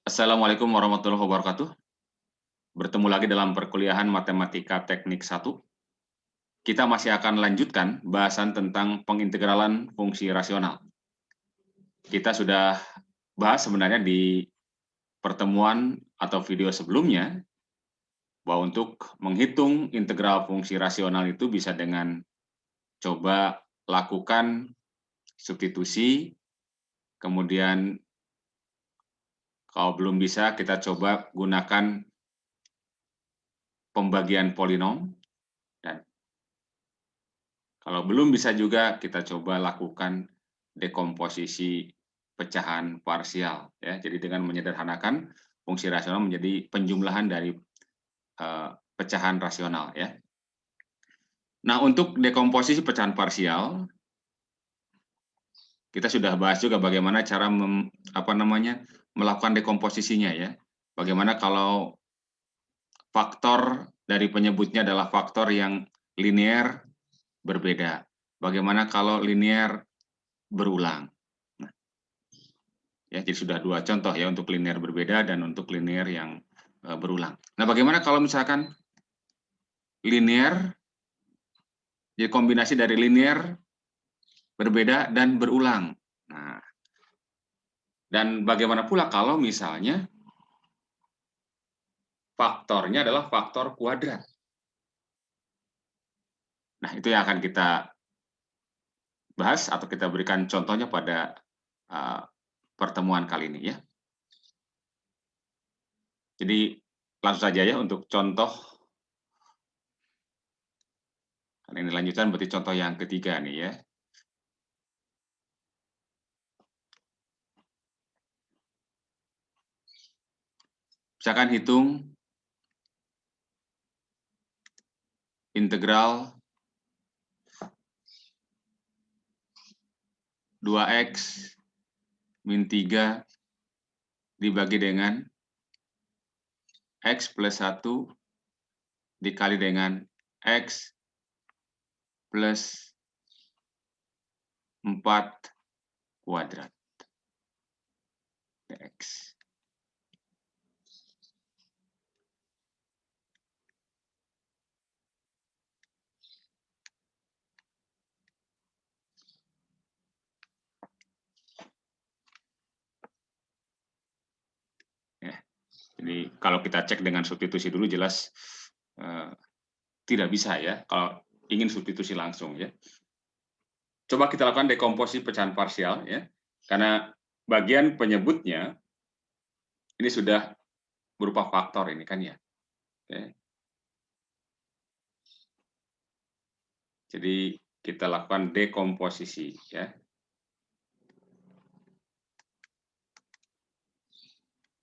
Assalamualaikum warahmatullahi wabarakatuh. Bertemu lagi dalam perkuliahan Matematika Teknik 1. Kita masih akan lanjutkan bahasan tentang pengintegralan fungsi rasional. Kita sudah bahas sebenarnya di pertemuan atau video sebelumnya bahwa untuk menghitung integral fungsi rasional itu bisa dengan coba lakukan substitusi, kemudian kalau belum bisa kita coba gunakan pembagian polinom, dan kalau belum bisa juga kita coba lakukan dekomposisi pecahan parsial ya. Jadi dengan menyederhanakan fungsi rasional menjadi penjumlahan dari pecahan rasional ya. Nah, untuk dekomposisi pecahan parsial kita sudah bahas juga bagaimana cara melakukan dekomposisinya ya. Bagaimana kalau faktor dari penyebutnya adalah faktor yang linear berbeda. Bagaimana kalau linear berulang. Nah, ya, jadi sudah dua contoh ya untuk linear berbeda dan untuk linear yang berulang. Nah, bagaimana kalau misalkan linear, jadi kombinasi dari linear berbeda dan berulang. Nah, dan bagaimana pula kalau misalnya faktornya adalah faktor kuadrat. Nah, itu yang akan kita bahas atau kita berikan contohnya pada pertemuan kali ini ya. Jadi langsung saja ya untuk contoh. Ini lanjutan berarti contoh yang ketiga nih ya. Misalkan hitung integral 2x min 3 dibagi dengan x plus 1 dikali dengan x plus 4 kuadrat dx. Ya, jadi kalau kita cek dengan substitusi dulu jelas tidak bisa ya kalau ingin substitusi langsung ya. Coba kita lakukan dekomposisi pecahan parsial ya, karena bagian penyebutnya ini sudah berupa faktor ini kan ya. Oke. Jadi kita lakukan dekomposisi ya.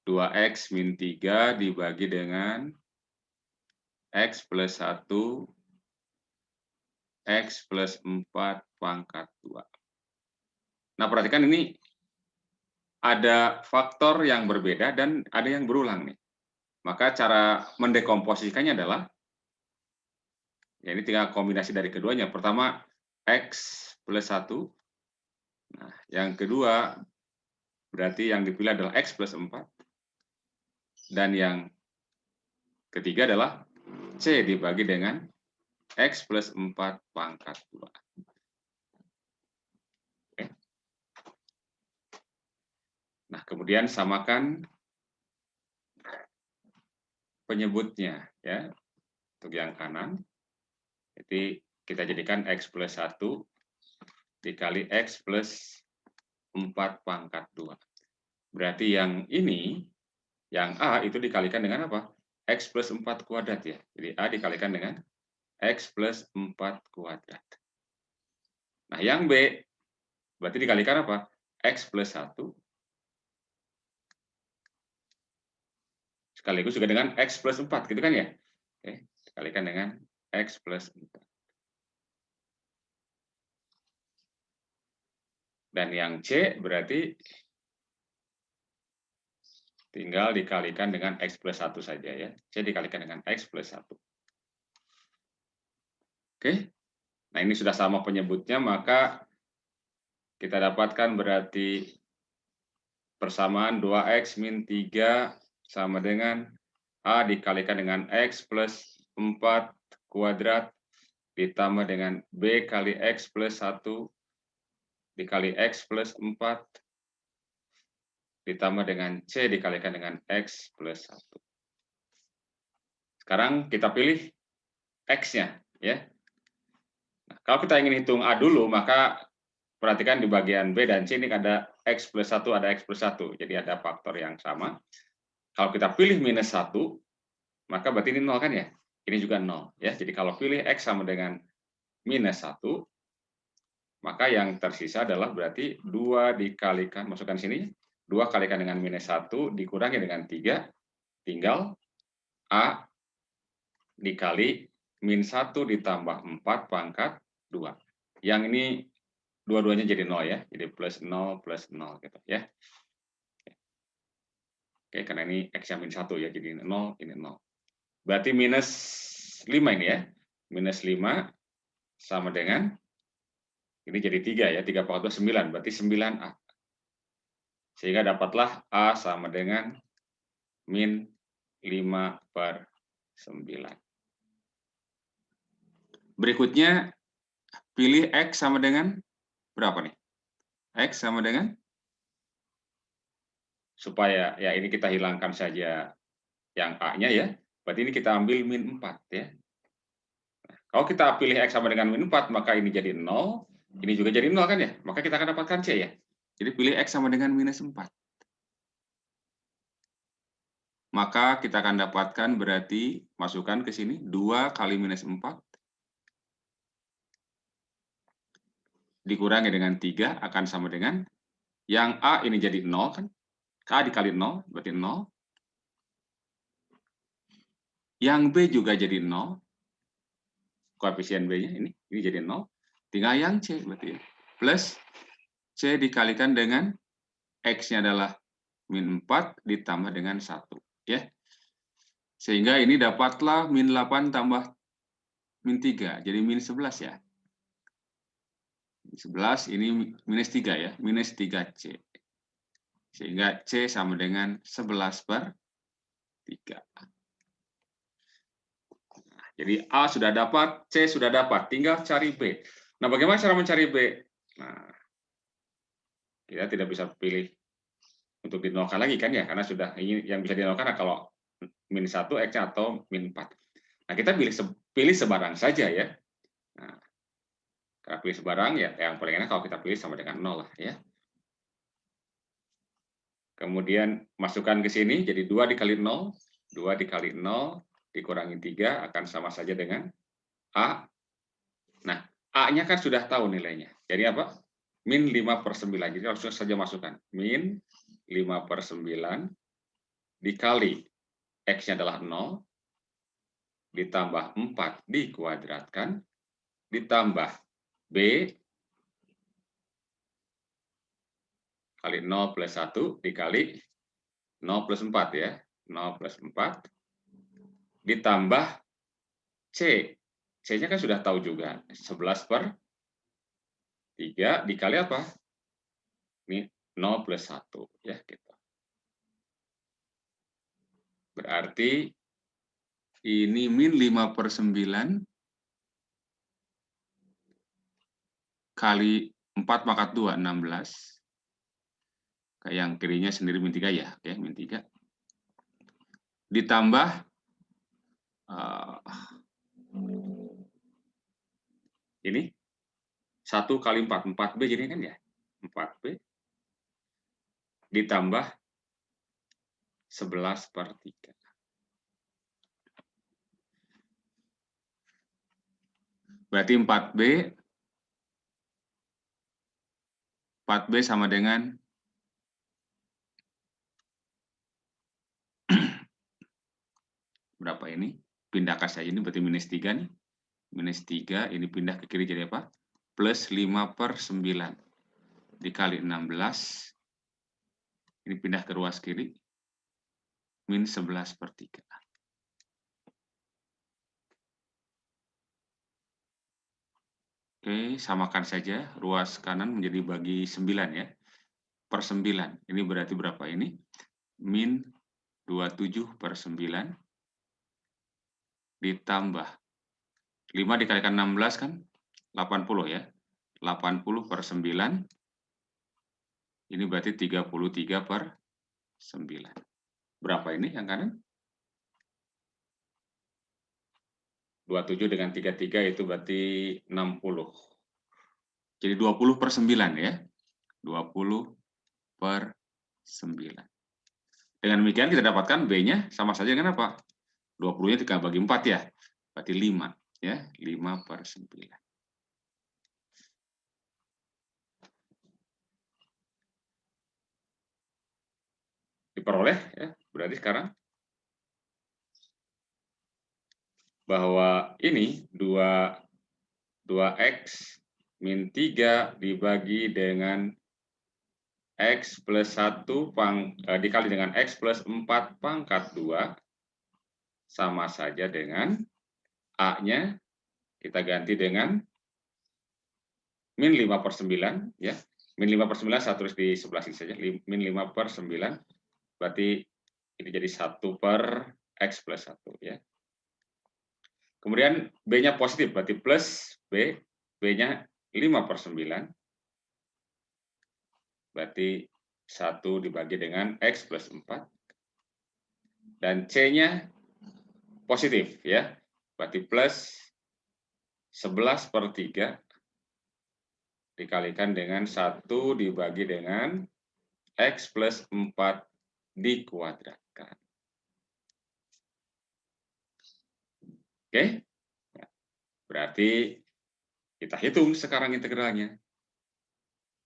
2x min 3 dibagi dengan x plus 1 x plus 4 pangkat 2. Nah, perhatikan ini ada faktor yang berbeda dan ada yang berulang nih. Maka cara mendekomposisikannya adalah ya ini tinggal kombinasi dari keduanya. Pertama x plus 1. Nah, yang kedua berarti yang dipilih adalah x plus 4. Dan yang ketiga adalah c dibagi dengan x plus 4 pangkat 2. Oke. Nah, kemudian samakan penyebutnya ya untuk yang kanan. Jadi kita jadikan x plus 1 dikali x plus 4 pangkat 2. Berarti yang ini, yang A itu dikalikan dengan apa? X plus 4 kuadrat ya. Jadi A dikalikan dengan X plus 4 kuadrat. Nah, yang B berarti dikalikan apa? X plus 1 sekaligus juga dengan X plus 4, gitu kan ya? Oke, dikalikan dengan X plus 4. Dan yang C berarti tinggal dikalikan dengan X plus 1 saja ya. C dikalikan dengan X plus 1. Oke, nah ini sudah sama penyebutnya, maka kita dapatkan berarti persamaan 2X min 3 sama dengan A dikalikan dengan X plus 4 kuadrat ditambah dengan B kali X plus 1 dikali X plus 4 ditambah dengan C dikalikan dengan X plus 1. Sekarang kita pilih X-nya, ya. Nah, kalau kita ingin hitung A dulu, maka perhatikan di bagian B dan C ini ada X plus 1, ada X plus 1. Jadi ada faktor yang sama. Kalau kita pilih minus 1, maka berarti ini 0 kan ya? Ini juga 0. Ya. Jadi kalau pilih X sama dengan minus 1, maka yang tersisa adalah berarti 2 dikalikan, masukkan sini, 2 kalikan dengan minus 1 dikurangi dengan 3, tinggal A dikali min 1 ditambah 4 pangkat 2. Yang ini dua-duanya jadi 0 ya, jadi plus 0 gitu ya. Oke, karena ini X yang min 1 ya, jadi 0, ini 0. Berarti minus 5 ini ya, minus 5 sama dengan, ini jadi 3 ya, 3 pangkat 2, 9, berarti 9A. Sehingga dapatlah A sama dengan min 5/9. Berikutnya, pilih X sama dengan berapa nih? X sama dengan, supaya ya ini kita hilangkan saja yang A-nya ya, berarti ini kita ambil min 4 ya. Nah, kalau kita pilih X sama dengan min 4, maka ini jadi 0, ini juga jadi 0 kan ya, maka kita akan dapatkan C ya. Jadi pilih X sama dengan minus 4. Maka kita akan dapatkan berarti, masukkan ke sini, 2 kali minus 4, dikurangi dengan 3 akan sama dengan, yang A ini jadi 0 kan, A dikali 0 berarti 0, yang B juga jadi 0, koefisien B-nya ini jadi 0, tinggal yang C berarti ya, plus C dikalikan dengan X-nya adalah min 4 ditambah dengan 1 ya. Sehingga ini dapatlah min 8 tambah min 3, jadi min 11 ya. 11 ini minus 3 ya, minus 3C. Sehingga C sama dengan 11/3. Jadi A sudah dapat, C sudah dapat, tinggal cari B. Nah, bagaimana cara mencari B? Nah, kita tidak bisa pilih untuk dinolkan lagi kan ya, karena sudah ini yang bisa dinolkan kalau min 1 X-nya atau min 4. Nah, kita pilih sebarang saja ya. Nah, kalau pilih sebarang ya yang paling enak kalau kita pilih sama dengan 0 lah ya. Kemudian masukkan ke sini, jadi 2 dikali 0, 2 dikali 0 dikurangi 3 akan sama saja dengan A. Nah, A-nya kan sudah tahu nilainya. Jadi apa? Min 5/9. Jadi langsung saja masukkan. Min 5/9 dikali X-nya adalah 0, ditambah 4 dikuadratkan, ditambah B kali 0 plus 1 dikali 0 plus 4 ya. 0 plus 4 ditambah C. C-nya kan sudah tahu juga. 11/3 dikali apa? Ini 0 plus 1 ya gitu. Berarti ini min 5/9 kali 4 pangkat 2, 16. Yang kirinya sendiri min 3 ya, oke, min 3. Ditambah ini 1 kali 4, 4B jadi kan ya, 4B ditambah 11/3. Berarti 4B sama dengan berapa ini? Pindahkan saja ini berarti minus 3 nih. Minus 3 ini pindah ke kiri jadi apa? Plus 5/9 dikali 16. Ini pindah ke ruas kiri. Min 11/3. Oke, samakan saja ruas kanan menjadi bagi 9 ya. per 9. Ini berarti berapa ini? Min 27/9 ditambah 5 dikalikan 16 kan 80 ya. 80/9 ini berarti 33/9. Berapa ini yang kanan? 27 dengan 33 itu berarti 60. Jadi 20/9 ya. 20/9. Dengan demikian kita dapatkan B-nya sama saja dengan apa? 20-nya dibagi 4 ya. Berarti 5 ya, 5/9. Diperoleh ya, berarti sekarang bahwa ini 2x min 3 dibagi dengan x plus 1 dikali dengan x plus 4 pangkat 2 sama saja dengan A-nya kita ganti dengan min 5/9 ya. Min 5/9 saya tulis di sebelah sini saja, min 5/9 berarti ini jadi 1/x plus 1 ya. Kemudian B-nya positif, berarti plus B, B-nya 5/9, berarti 1 dibagi dengan X plus 4, dan C-nya positif, ya, berarti plus 11/3 dikalikan dengan 1 dibagi dengan X plus 4 dikuadratkan. Oke, berarti kita hitung sekarang integralnya.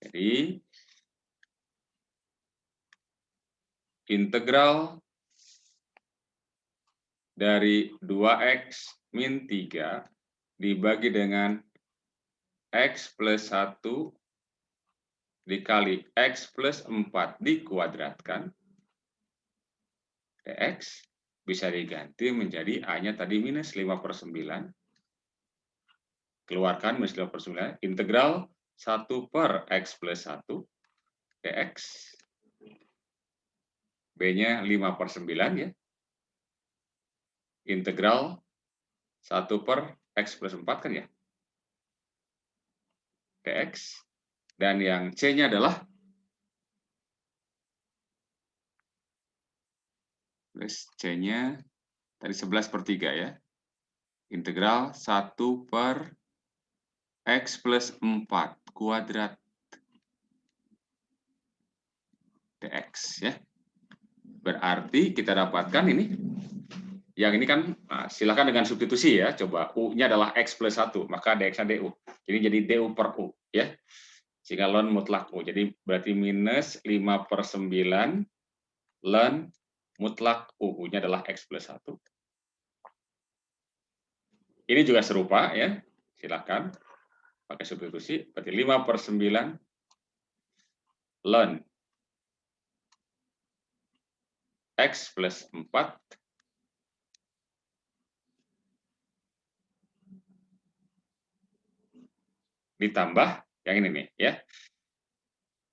Jadi, integral dari 2x min 3 dibagi dengan x plus 1 dikali x plus 4 dikuadratkan, dx bisa diganti menjadi A-nya tadi minus 5/9, keluarkan minus 5/9, integral 1/x plus 1 dx, B-nya 5/9 ya, integral 1/x plus 4 kan ya, dx, dan yang C-nya adalah C-nya tadi 11/3 ya, integral 1/x plus 4 kuadrat dx ya. Berarti kita dapatkan ini, yang ini kan silakan dengan substitusi ya, coba U-nya adalah x plus 1, maka dx-nya du. Jadi du per U ya. Sehingga ln mutlak U. Jadi berarti minus 5/9 ln mutlak U. U-nya adalah x plus 1. Ini juga serupa ya. Silakan pakai substitusi, berarti 5/9 ln x plus 4 ditambah yang ini nih ya.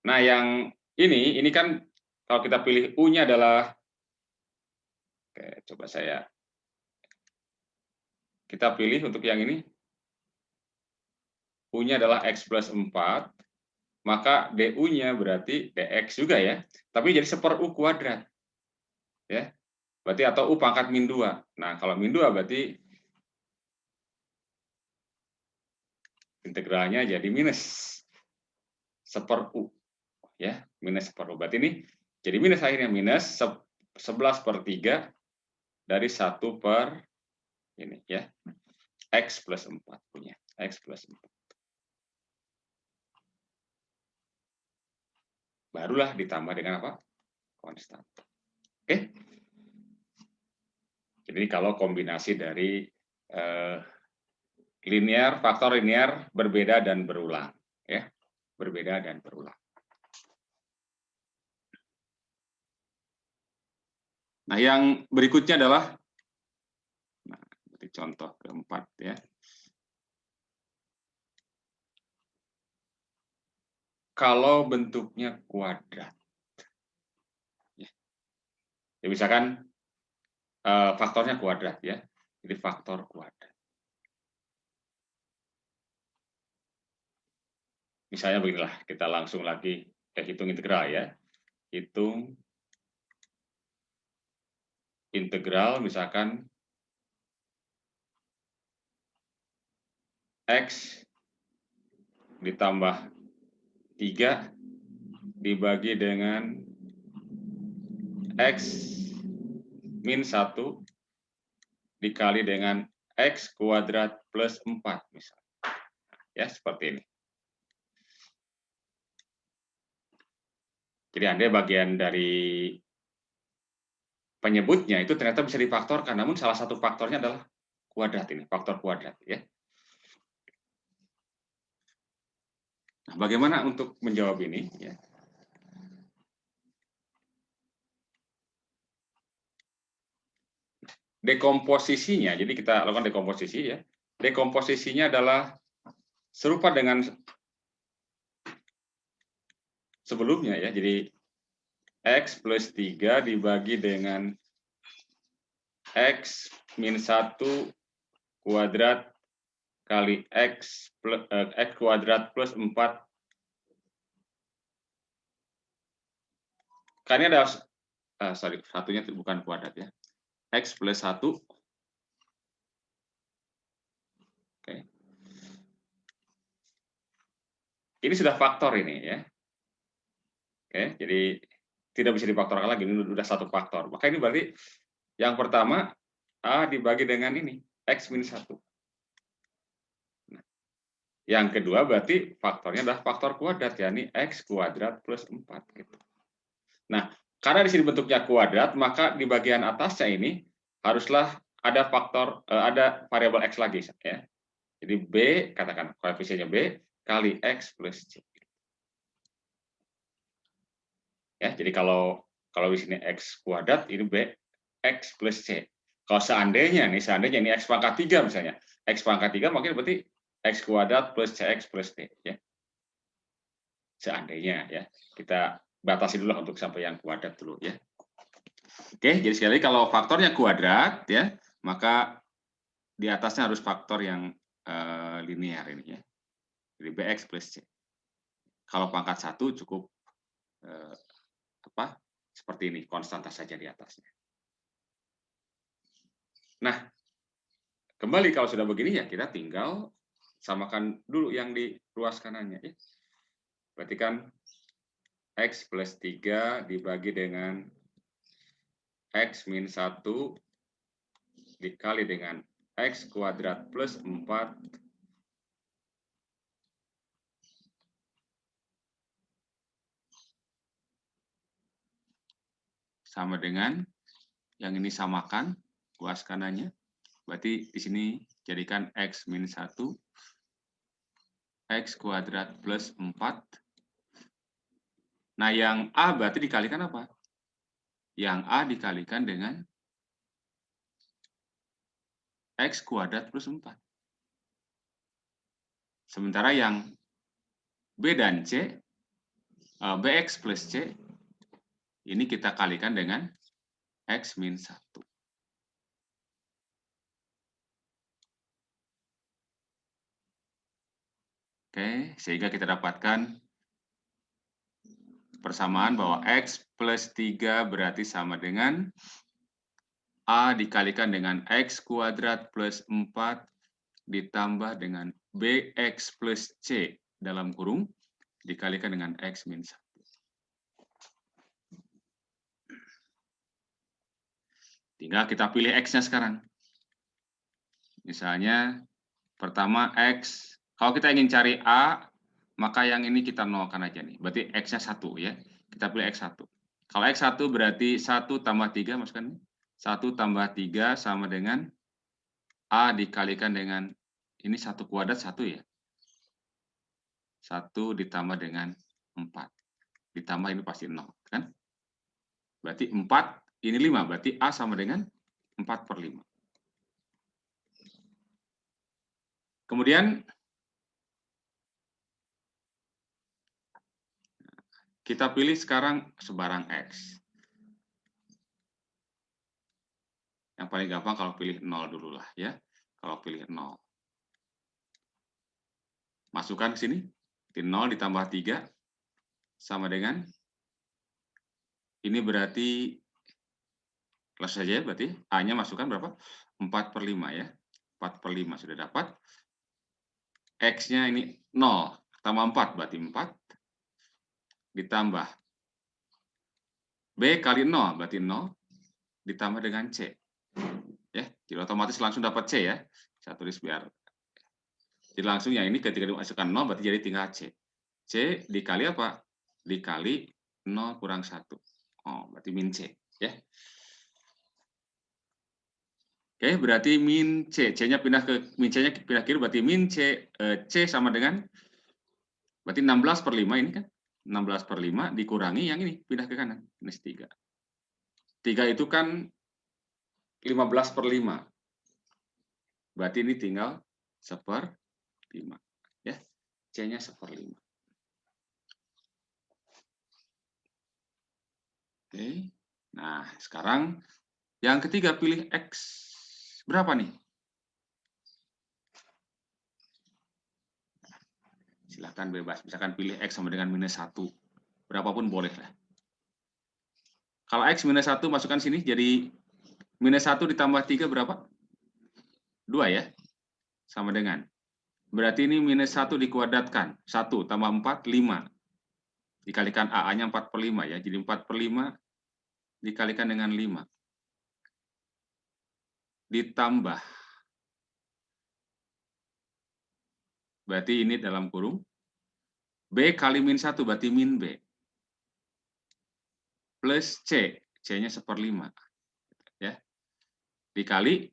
Nah, yang ini kan kalau kita pilih U-nya adalah, oke, coba kita pilih untuk yang ini, U-nya adalah x plus 4, maka du-nya berarti dx juga ya, tapi jadi 1/u kuadrat. Ya. Berarti atau U pangkat min 2. Nah, kalau min 2 berarti integralnya jadi minus 1/u. Ya, minus 1/u. Berarti ini jadi minus akhirnya minus 11/3 dari 1 per ini ya. X plus 4 punya. X plus 4. Barulah ditambah dengan apa? Konstan. Oke. Jadi kalau kombinasi dari faktor linear berbeda dan berulang, ya, berbeda dan berulang. Nah, yang berikutnya adalah, contoh keempat ya. kalau bentuknya kuadrat. Ya, misalkan faktornya kuadrat ya. Jadi faktor kuadrat. Misalnya beginilah, kita langsung lagi hitung integral ya. Hitung integral misalkan X ditambah 3 dibagi dengan X min 1 dikali dengan X kuadrat plus 4 misalnya. Ya, seperti ini. Jadi Anda bagian dari penyebutnya itu ternyata bisa difaktorkan, namun salah satu faktornya adalah kuadrat ini, faktor kuadrat ya. Nah, bagaimana untuk menjawab ini ya? Dekomposisinya, jadi kita lakukan dekomposisi ya. Dekomposisinya adalah serupa dengan sebelumnya ya. Jadi X plus 3 dibagi dengan X min 1 kuadrat kali X kuadrat plus 4. Kan ini ada, sorry, satunya bukan kuadrat ya. X plus 1. Oke. Ini sudah faktor ini ya. Oke, jadi tidak bisa difaktorkan lagi, ini sudah satu faktor. Maka ini berarti yang pertama A dibagi dengan ini, X min 1. Nah, yang kedua berarti faktornya adalah faktor kuadrat, yakni X kuadrat plus 4. Gitu. Nah, karena di sini bentuknya kuadrat, maka di bagian atasnya ini haruslah ada faktor, ada variabel X lagi. Ya. Jadi B, katakan koefisiennya B, kali X plus C. Ya, jadi kalau di sini X kuadrat, ini B, X plus C. Kalau seandainya ini X pangkat 3 misalnya. X pangkat 3 mungkin berarti X kuadrat plus CX plus D. Ya. Seandainya ya. Kita batasi dulu untuk sampai yang kuadrat dulu ya. Oke, jadi sekali lagi kalau faktornya kuadrat ya, maka di atasnya harus faktor yang linear ini ya. Jadi BX plus C. Kalau pangkat 1 cukup seperti ini, konstanta saja di atasnya. Nah, kembali kalau sudah begini ya kita tinggal samakan dulu yang di ruas kanannya ya. Berarti kan X plus 3 dibagi dengan X min 1 dikali dengan X kuadrat plus 4 sama dengan yang ini samakan ruas kanannya. Berarti di sini jadikan X min 1 X kuadrat plus 4. Nah, yang A berarti dikalikan apa? Yang A dikalikan dengan X kuadrat plus 4. Sementara yang B dan C, BX plus C, ini kita kalikan dengan X min 1. Oke, sehingga kita dapatkan persamaan bahwa X plus 3 berarti sama dengan A dikalikan dengan X kuadrat plus 4 ditambah dengan BX plus C dalam kurung dikalikan dengan X min 1. Tinggal kita pilih X-nya sekarang. Misalnya, pertama X, kalau kita ingin cari A, maka yang ini kita nolkan aja nih. Berarti X-nya 1 ya. Kita pilih X1. Kalau X1 berarti 1 tambah 3, masukkan nih. 1 tambah 3 sama dengan A dikalikan dengan, ini 1 kuadrat 1 ya. 1 ditambah dengan 4. Ditambah ini pasti 0. Kan? Berarti 4, ini 5. Berarti A sama dengan 4/5. Kemudian Kita pilih sekarang sebarang X. Yang paling gampang kalau pilih 0 dulu lah ya. Kalau pilih 0. Masukkan ke sini. 0 ditambah 3 sama dengan, ini berarti langsung saja berarti A-nya masukkan berapa? 4/5 ya. 4/5 sudah dapat. X-nya ini 0 tambah 4 berarti 4 ditambah B kali 0 berarti 0 ditambah dengan C. Ya, jadi otomatis langsung dapat C ya. Saya tulis biar. Jadi langsung yang ini ketika dimasukkan 0 berarti jadi tinggal C. C dikali apa? Dikali 0 kurang 1. Oh, berarti min C ya. Oke, berarti min C. C-nya pindah ke min C-nya pindah kiri berarti min C, C sama dengan berarti 16/5 ini kan. 16/5 dikurangi yang ini pindah ke kanan, minus 3. 3 itu kan 15/5. Berarti ini tinggal 1/5 ya. C-nya 1/5. Oke. Nah, sekarang yang ketiga pilih X. Berapa nih? Silahkan bebas. Misalkan pilih X sama dengan minus 1. Berapapun boleh lah. Kalau X minus 1 masukkan sini jadi minus 1 ditambah 3 berapa? 2 ya. Sama dengan. Berarti ini minus 1 dikuadratkan. 1 tambah 4, 5. Dikalikan A-nya 4/5 ya. Jadi 4/5 dikalikan dengan 5. Ditambah. Berarti ini dalam kurung. B kali min 1 berarti min B. Plus C. C-nya 1/5. Ya. Dikali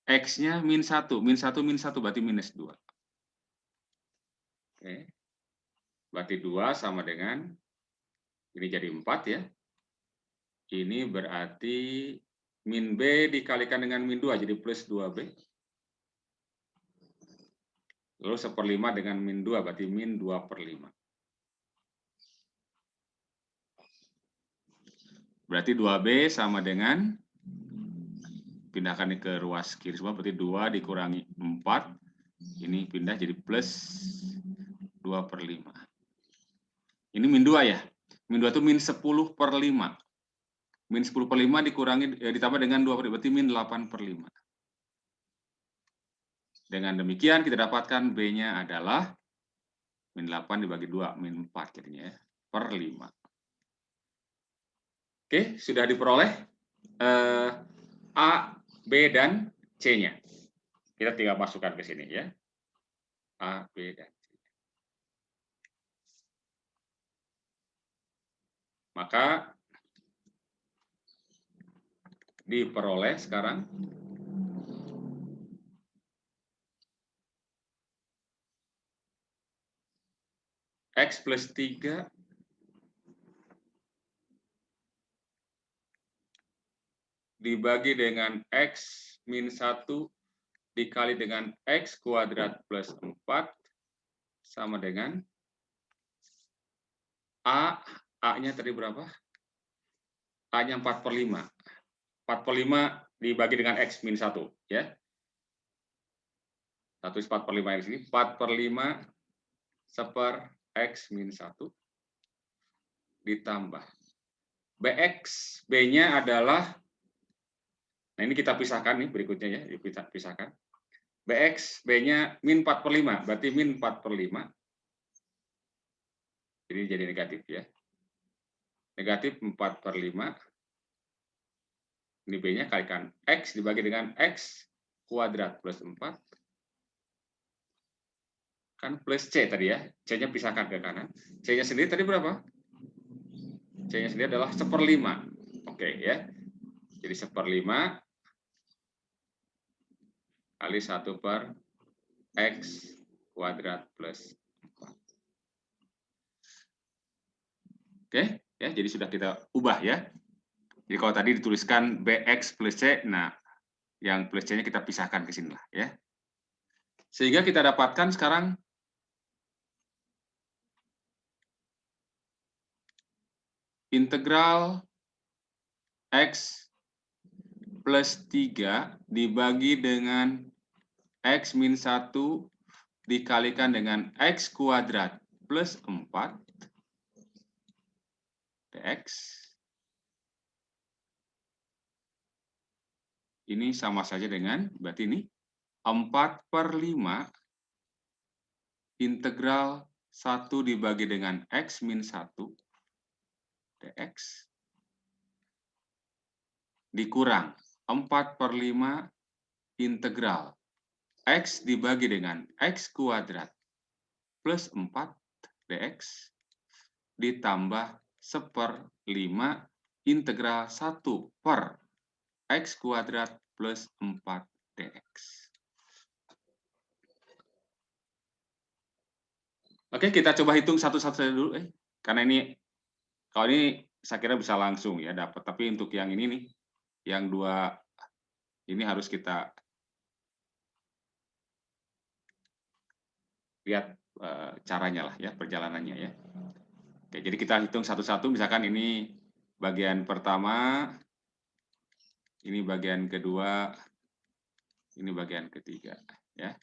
X-nya min 1. Min 1 min 1 berarti minus 2. Oke. Berarti 2 sama dengan, ini jadi 4 ya. Ini berarti min B dikalikan dengan min 2, jadi plus 2B. Lalu 1/5 dengan min 2, berarti min 2/5. Berarti 2B sama dengan, pindahkan ini ke ruas kiri semua, berarti 2 dikurangi 4. Ini pindah jadi plus 2/5. Ini min 2 ya. Min 2 itu min 10/5. Min 10/5 dikurangi, ditambah dengan 2, berarti min 8/5. Dengan demikian kita dapatkan B-nya adalah min 8 dibagi 2, min 4 jadinya ya, per 5. Oke, sudah diperoleh A, B, dan C-nya. Kita tinggal masukkan ke sini ya. A, B, dan C. Maka diperoleh sekarang X plus 3 dibagi dengan X min 1 dikali dengan X kuadrat plus 4 sama dengan A-nya tadi berapa? A-nya 4/5. 4/5 dibagi dengan X min 1 ya. 4/5 di sini. 4/5 seper X min 1 ditambah BX, B-nya adalah, nah ini kita pisahkan nih berikutnya ya, kita pisahkan. BX, B-nya min 4/5, berarti min 4/5. Ini jadi negatif ya. Negatif 4/5. Ini B-nya kalikan X dibagi dengan X kuadrat plus 4. Kan plus C tadi ya. C-nya pisahkan ke kanan. C-nya sendiri tadi berapa? C-nya sendiri adalah 1/5. Oke ya. Jadi 1/5 kali 1/X kuadrat plus 4. Oke, ya, jadi sudah kita ubah ya. Jadi kalau tadi dituliskan BX plus C, nah yang plus C-nya kita pisahkan ke sini lah ya. Sehingga kita dapatkan sekarang integral X plus 3 dibagi dengan X min 1 dikalikan dengan X kuadrat plus 4 dx. Ini sama saja dengan, berarti ini 4/5 integral 1 dibagi dengan X min 1 dx dikurang 4/5 integral X dibagi dengan X kuadrat plus 4 dx ditambah 1/5 integral 1 per X kuadrat plus 4 dx. Oke, kita coba hitung satu-satu dulu. Karena ini, kalau ini saya kira bisa langsung ya dapat. Tapi untuk yang ini nih, yang dua ini harus kita lihat caranya lah ya, perjalanannya ya. Oke, jadi kita hitung satu-satu. Misalkan ini bagian pertama, ini bagian kedua, ini bagian ketiga ya.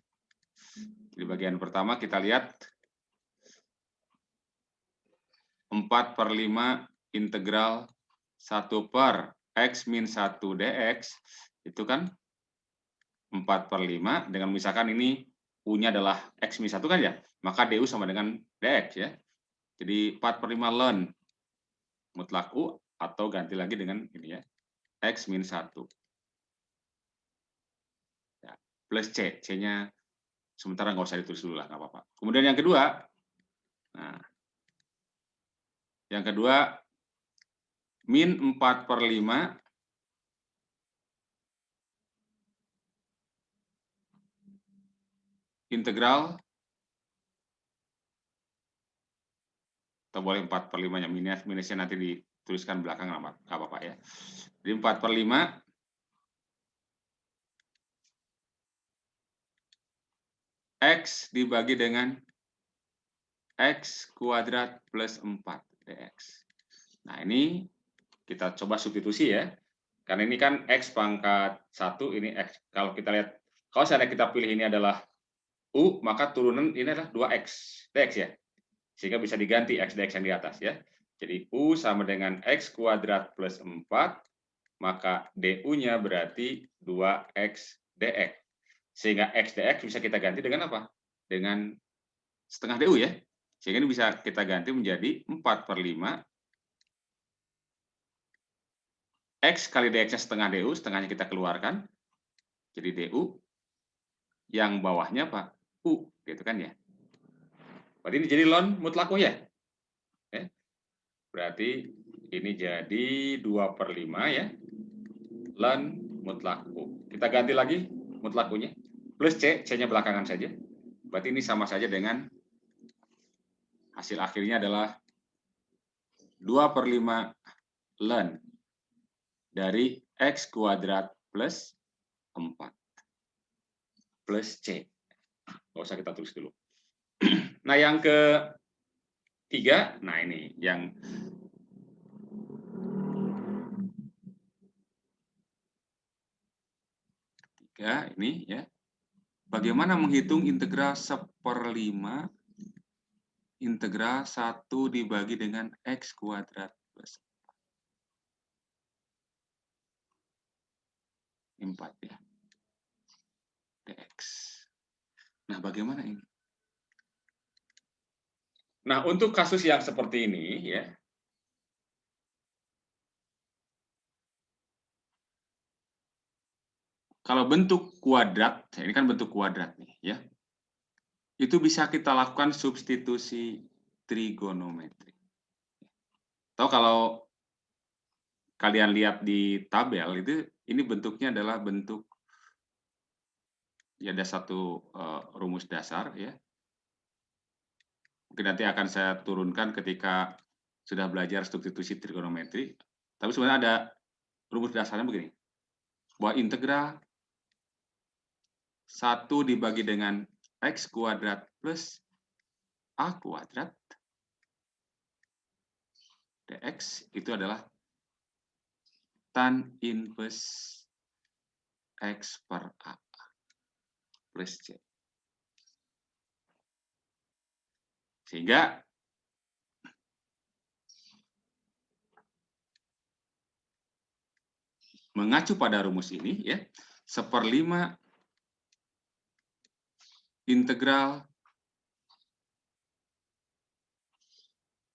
Di bagian pertama kita lihat 4/5 integral 1 per X min 1 dx, itu kan 4/5, dengan misalkan ini U-nya adalah X min 1 kan ya, maka DU sama dengan dx ya. Jadi 4/5 ln mutlak U, atau ganti lagi dengan ini ya, X min 1. Ya, plus C, C-nya sementara nggak usah ditulis dulu lah, nggak apa-apa. Kemudian yang kedua, nah, yang kedua, min 4/5 integral, atau boleh 4/5-nya, minusnya nanti dituliskan belakang, nggak apa-apa ya. Jadi 4/5 X dibagi dengan X kuadrat plus 4 dx. Nah, ini kita coba substitusi ya. Karena ini kan X pangkat 1, ini X. Kalau kita lihat, kalau seandainya kita pilih ini adalah U, maka turunan ini adalah 2X dx ya. Sehingga bisa diganti X dx yang di atas ya. Jadi U sama dengan X kuadrat plus 4, maka DU-nya berarti 2X dx. Sehingga X dx bisa kita ganti dengan apa? Dengan setengah DU ya. Sehingga ini bisa kita ganti menjadi 4/5 X kali dx-nya setengah DU, setengahnya kita keluarkan, jadi DU, yang bawahnya apa? U, gitu kan ya. Berarti ini jadi ln mutlak U ya. Berarti ini jadi 2/5 ya, ln mutlak U. Kita ganti lagi mutlak U-nya, plus C, C-nya belakangan saja. Berarti ini sama saja dengan hasil akhirnya adalah 2/5 ln dari X kuadrat plus 4 plus C. Nggak usah kita tulis dulu. Nah, yang ketiga, nah ini yang ketiga ini ya. Bagaimana menghitung integral 1/5 integral 1 dibagi dengan X kuadrat plus 4 ya, dx. Nah, bagaimana ini? Nah, untuk kasus yang seperti ini ya, kalau bentuk kuadrat, ini kan bentuk kuadrat nih ya, itu bisa kita lakukan substitusi trigonometri. Atau kalau kalian lihat di tabel itu, ini bentuknya adalah bentuk, ya ada satu rumus dasar ya. Mungkin nanti akan saya turunkan ketika sudah belajar substitusi trigonometri. Tapi sebenarnya ada rumus dasarnya begini, bahwa integral 1 dibagi dengan X kuadrat plus A kuadrat dx itu adalah tan inverse X per A plus C. Sehingga mengacu pada rumus ini, ya, 1/5 integral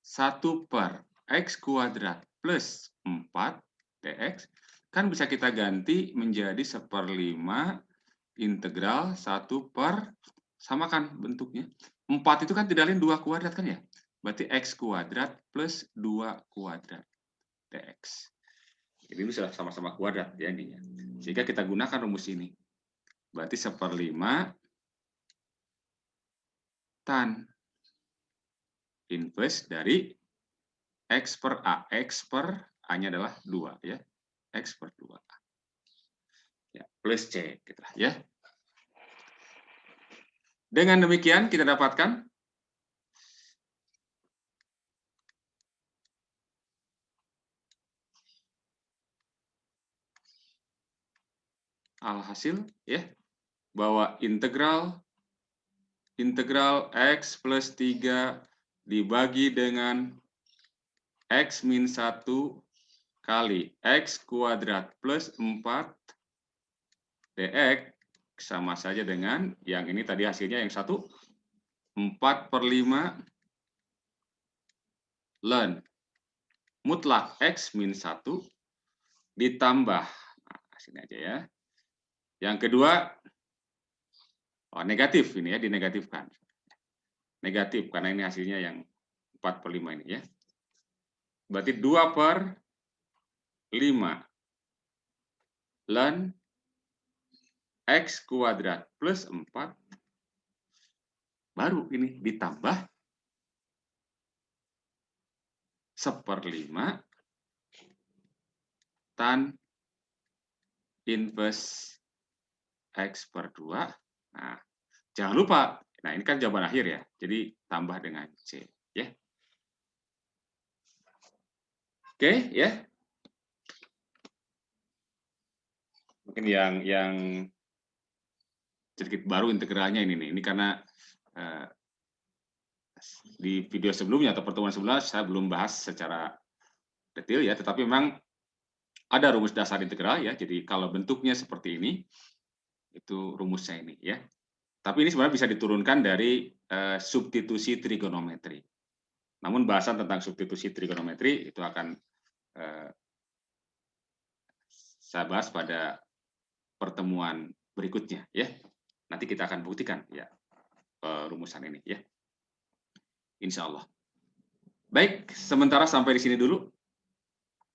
1 per X kuadrat plus 4 dx, kan bisa kita ganti menjadi 1/5 integral 1 per, samakan bentuknya. 4 itu kan tidak lain 2 kuadrat kan ya? Berarti X kuadrat plus 2 kuadrat dx. Jadi ini sudah sama-sama kuadrat ya ininya. Sehingga kita gunakan rumus ini. Berarti 1/5 tan inverse dari X per A. X per A-nya adalah 2 ya. X per 2. Ya, plus C gitu ya. Dengan demikian kita dapatkan alhasil ya, bahwa integral X plus 3 dibagi dengan X min 1 kali X kuadrat plus 4 dx sama saja dengan yang ini tadi hasilnya yang 1, 4/5 ln mutlak X min 1 ditambah, nah, sini aja ya. Yang kedua, negatif ini ya, dinegatifkan. Negatif karena ini hasilnya yang 4/5 ini ya. Berarti 2/5 ln X kuadrat plus 4 baru ini ditambah 1/5 tan inverse X per 2. Nah, jangan lupa, nah ini kan jawaban akhir ya, jadi tambah dengan C. Ya. Oke, ya. Mungkin yang sedikit baru integralnya ini nih. Ini karena di video sebelumnya atau pertemuan sebelumnya saya belum bahas secara detail ya, tetapi memang ada rumus dasar integral ya. Jadi kalau bentuknya seperti ini, itu rumusnya ini ya. Tapi ini sebenarnya bisa diturunkan dari substitusi trigonometri. Namun bahasan tentang substitusi trigonometri itu akan saya bahas pada pertemuan berikutnya ya. Nanti kita akan buktikan ya rumusan ini ya. Insya Allah. Baik, sementara sampai di sini dulu.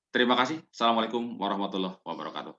Terima kasih. Assalamualaikum warahmatullahi wabarakatuh.